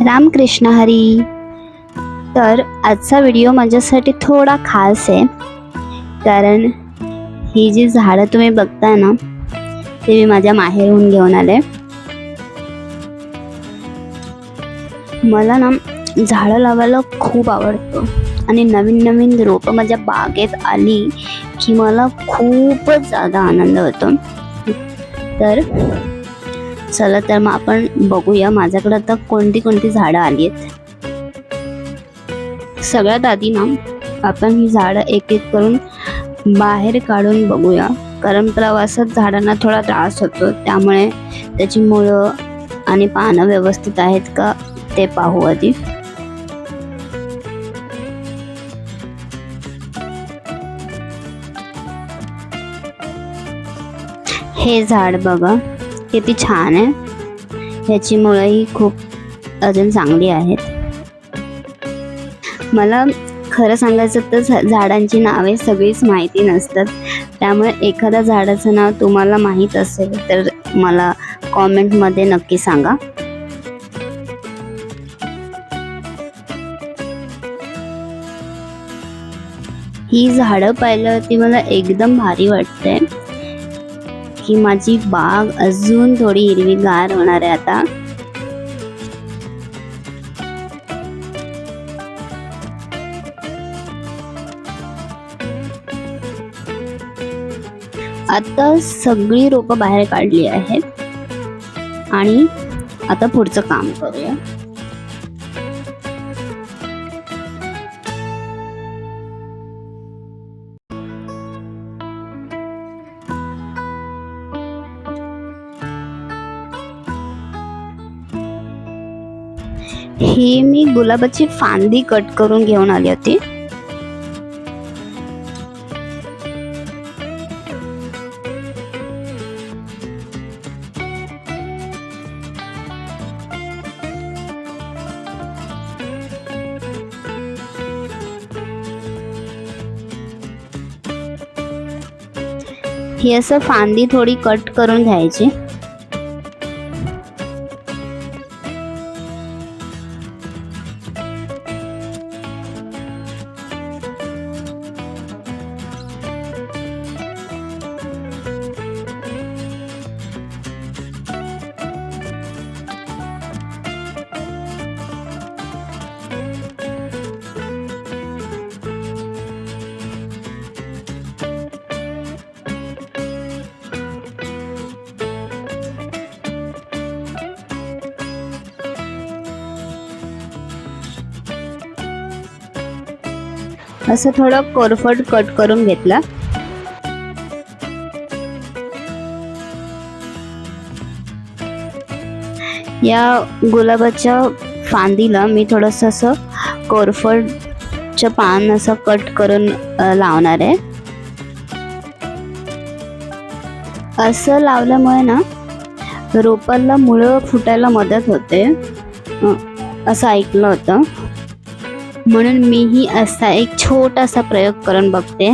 रामकृष्ण हरी. तर आजचा व्हिडिओ माझ्यासाठी थोडा खास आहे, कारण ही जी झाडं तुम्ही बघताय ना, ते मी माझ्या माहेरहून घेऊन आले. मला ना झाडं लावायला खूप आवडतं आणि नवीन नवीन रोपं माझ्या बागेत आली की मला खूपच जादा आनंद होतो. तर चला तर मग आपण बघूया माझ्याकडे आता कोणती कोणती झाडं आली आहेत. सगळ्यात आधी ना आपण ही झाडं एक एक करून बाहेर काढून बघूया, कारण प्रवासात झाडांना थोडा त्रास होतो, त्यामुळे त्याची मुळं आणि पानं व्यवस्थित आहेत का ते पाहू आधी. हे झाड बघा किती छान आहे, ह्याची मुळंही खूप अजून चांगली आहेत. मला खरं सांगायचं तर झाडांची नावे सगळीच माहिती नसतात, त्यामुळे एखाद्या झाडाचं नाव तुम्हाला माहीत असेल तर मला कॉमेंटमध्ये नक्की सांगा. ही झाडं पाहिल्यावरती मला एकदम भारी वाटते की माझी बाग अजून थोडी हिरवीगार होणार आहे आता. आता सगळी रोपं बाहेर काढली आहेत आणि आता पुढचं काम करूया. ही मी गुलाबाची फांदी कट करून घेऊन आली होती. ही असं फांदी थोडी कट करून घ्यायची. असं थोडं कोरफड कट करून घेतला. या गुलाबाच्या फांदीला मी थोडंसं असं कोरफडचं पान असं कट करून लावणार आहे. असं लावल्यामुळे ना रोपाला मुळं फुटायला मदत होते असं ऐकलं होतं, म्हणून मीही असा एक छोटासा प्रयोग करून बघते.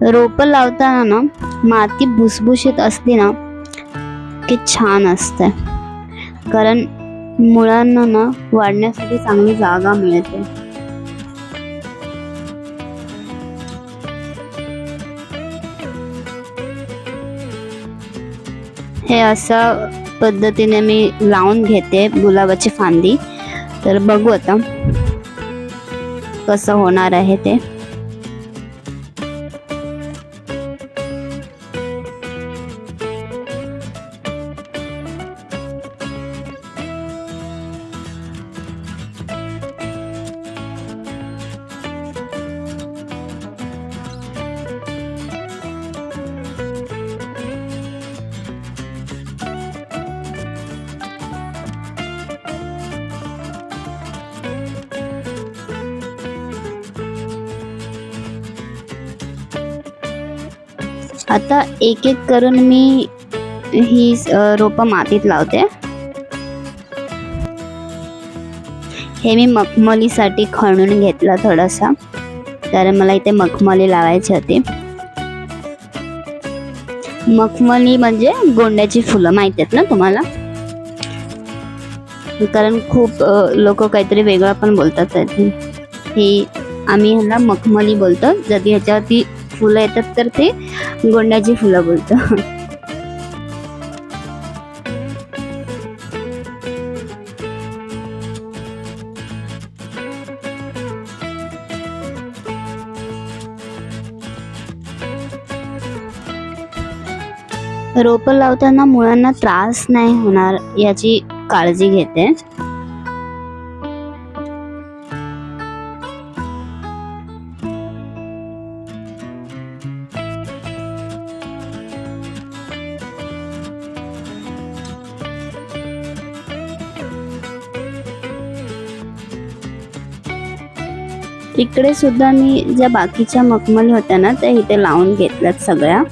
रोपं लावताना ना माती भुसभुशीत असली ना की छान असते, कारण मुळांना ना वाढण्यासाठी चांगली जागा मिळते. हे अशा पद्धतीने मी लावून घेते गुलाबाची फांदी. तर बघू आता कसं होणार आहे ते. आता एक एक करून मी ही रोपं मातीत लावते. हे मी मखमलीसाठी खणून घेतलं थोडासा, कारण मला इथे मखमली लावायची होती. मखमली म्हणजे गोंड्याची फुलं माहित आहेत ना तुम्हाला? कारण खूप लोक काहीतरी वेगळं पण बोलतात. हे आम्ही ह्याला मखमली बोलतो. जर ह्याच्यावरती फुलं येतात तर ते गोंड्याची फुलं बोलतो. रोपं लावताना मुळांना त्रास नाही होणार याची काळजी घेते. इकडे सुद्धा मी ज्या बाकीच्या मखमली होत्या ना त्या इथे लावून घेतल्यात सगळ्या.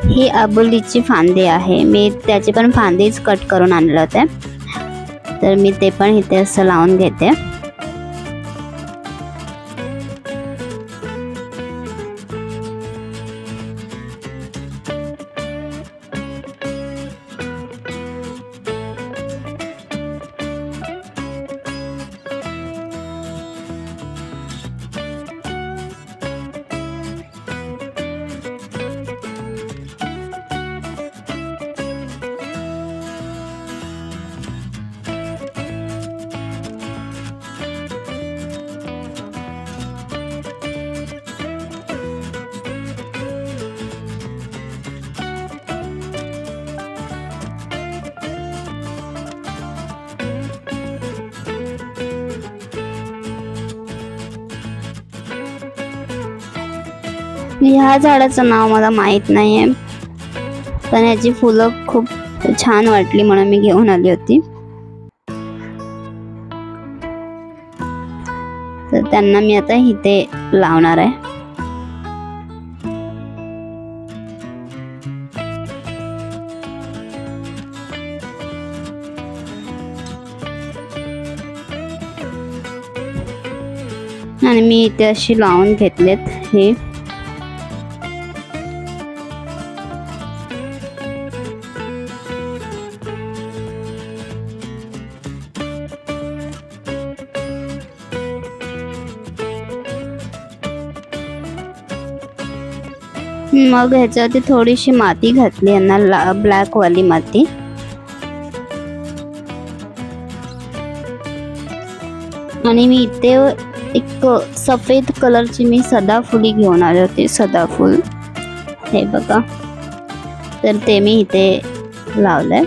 ही आबोलीची फांदी आहे. मी त्याची पण फांदीच कट करून आणले होते, तर मी ते पण इथे असं लावून घेते. ह्या झाडाचं नाव मला माहित नाहीये, पण ह्याची फुलं खूप छान वाटली म्हणून मी घेऊन आली होती. तर त्यांना मी आता इथे लावणार आहे. आणि मी इथे अशी लावून घेतलेत हे. मग ह्याच्यावरती थोडीशी माती घातली, यांना ब्लॅक वाली माती. आणि मी इथे एक सफेद कलरची मी सदाफुली घेऊन आले होते. सदाफूल हे बघा, तर ते मी इथे लावलंय.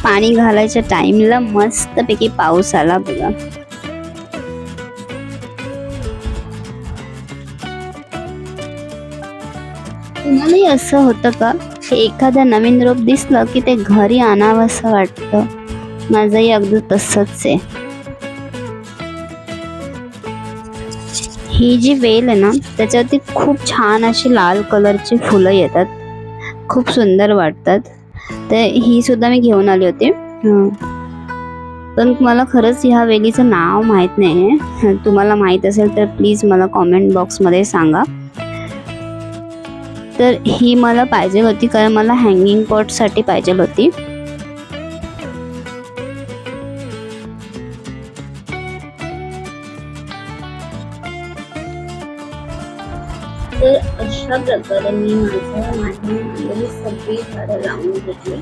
पाणी घालायच्या टाइमला मस्तपैकी पाऊस आला बघा. तुम्हालाही असं होतं का की एखादं नवीन रोप दिसलं की ते घरी आणावं असं वाटतं? माझंही अगदी तसंच आहे. ही जी वेल आहे ना त्याच्यावरती खूप छान अशी लाल कलरची फुलं येतात, खूप सुंदर वाटतात. तर ही सुद्धा मी घेऊन आली होती. पण मला खरंच ह्या वेलीचं नाव माहीत नाही आहे. तुम्हाला माहीत असेल तर प्लीज मला कॉमेंट बॉक्समध्ये सांगा. तर ही मला पाहिजे होती कारण मला हँगिंग पॉटसाठी पाहिजे होती. तर अशा प्रकारे मी माझी सगळी झाडं लावून घेतली.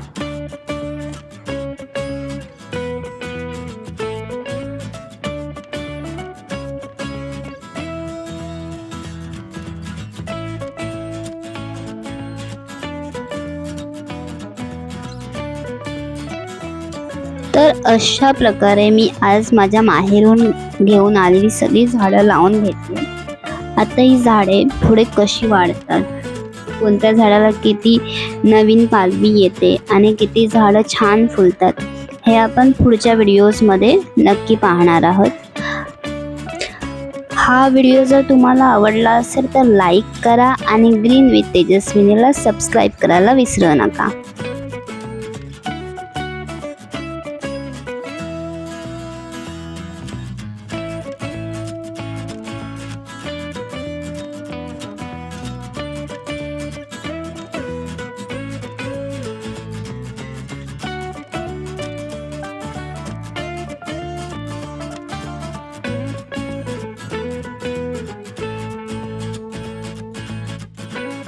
तर अशा प्रकारे मी आज माझ्या माहेरून घेऊन आलेली सगळी झाडं लावून घेतली. आता ही झाडे पुढे कशी वाढतात, कोणत्या झाडाला किती नवीन पालवी येते आणि किती झाडं छान फुलतात हे आपण पुढच्या व्हिडिओजमध्ये नक्की पाहणार आहोत. हा व्हिडिओ जर तुम्हाला आवडला असेल तर लाईक करा आणि ग्रीन विथ तेजस्विनीला सबस्क्राईब करायला विसरू नका.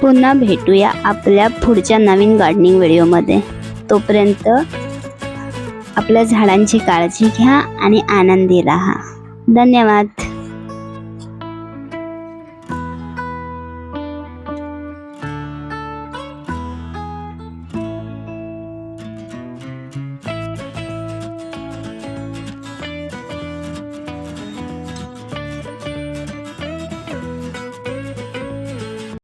पुन्हा भेटूया आपल्या पुढच्या नवीन गार्डनिंग व्हिडिओमध्ये. तोपर्यंत आपल्या झाडांची काळजी घ्या आणि आनंदी राहा. धन्यवाद.